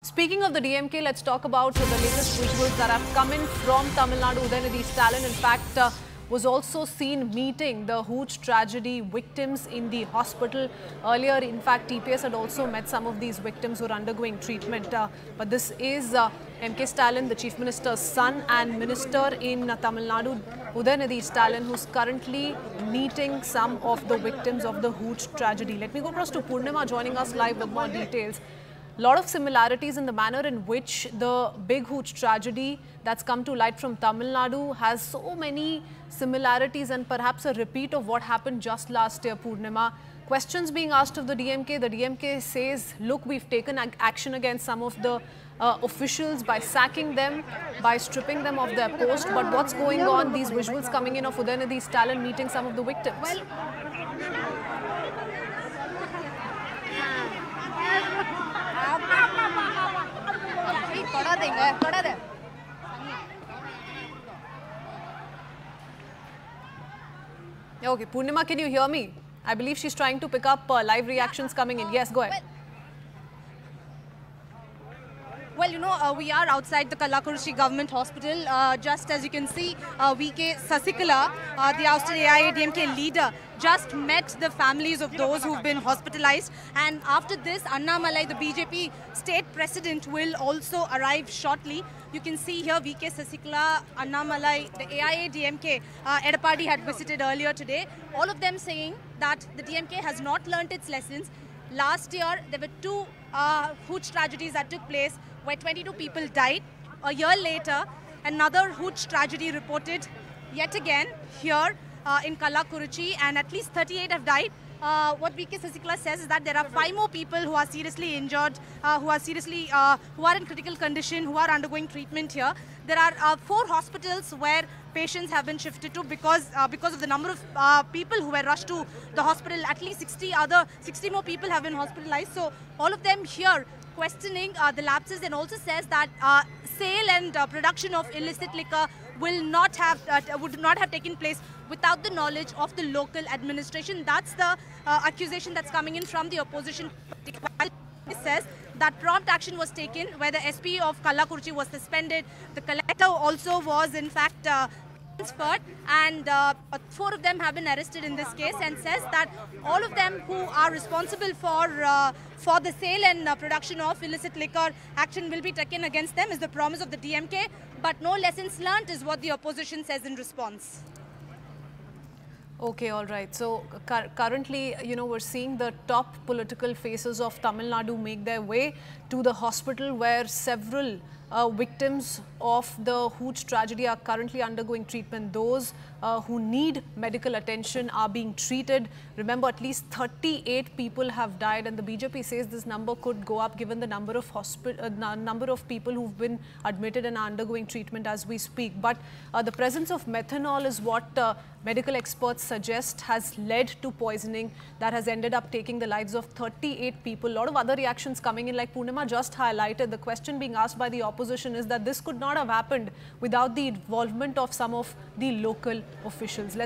Speaking of the DMK, let's talk about the latest visuals that have come in from Tamil Nadu. Udayanidhi Stalin, in fact, was also seen meeting the Hooch tragedy victims in the hospital. Earlier, in fact, TPS had also met some of these victims who were undergoing treatment. But this is MK Stalin, the Chief Minister's son and Minister in Tamil Nadu, Udayanidhi Stalin, who's currently meeting some of the victims of the Hooch tragedy. Let me go across to Purnima, joining us live with more details. Lot of similarities in the manner in which the big Hooch tragedy that's come to light from Tamil Nadu has so many similarities and perhaps a repeat of what happened just last year, Purnima. Questions being asked of the DMK. The DMK says, look, we've taken action against some of the officials by sacking them, by stripping them of their post. But what's going on? These visuals coming in of Udayanidhi Stalin meeting some of the victims. Well, okay, Purnima, can you hear me? I believe she's trying to pick up live reactions coming in. Yes, go ahead. Well, you know, we are outside the Kallakurichi Government Hospital. Just as you can see, VK Sasikala, the ousted AIADMK leader, just met the families of those who've been hospitalized. And after this, Annamalai, the BJP state president, will also arrive shortly. You can see here VK Sasikala, Annamalai, the AIADMK, Edapadi had visited earlier today. All of them saying that the DMK has not learnt its lessons. Last year, there were two Hooch tragedies that took place where 22 people died. A year later, another Hooch tragedy reported yet again here in Kallakurichi, and at least 38 have died. What VK Sasikala says is that there are 5 more people who are seriously injured, who are in critical condition, who are undergoing treatment here. There are 4 hospitals where patients have been shifted to because of the number of people who were rushed to the hospital. At least 60 more people have been hospitalized. So all of them here questioning the lapses, and also says that sale and production of illicit liquor would not have taken place without the knowledge of the local administration. That's the accusation that's coming in from the opposition. It says that prompt action was taken where the SP of Kallakurichi was suspended. The collector also was in fact transferred, and 4 of them have been arrested in this case, and says that all of them who are responsible for the sale and production of illicit liquor, action will be taken against them is the promise of the DMK, but no lessons learnt is what the opposition says in response. Okay, all right. So currently, you know, we're seeing the top political faces of Tamil Nadu make their way to the hospital where several victims of the Hooch tragedy are currently undergoing treatment. Those who need medical attention are being treated. Remember, at least 38 people have died, and the BJP says this number could go up given the number of people who've been admitted and are undergoing treatment as we speak. But the presence of methanol is what medical experts suggest has led to poisoning that has ended up taking the lives of 38 people. A lot of other reactions coming in, like Purnima just highlighted. The question being asked by the opposition is that this could not have happened without the involvement of some of the local officials.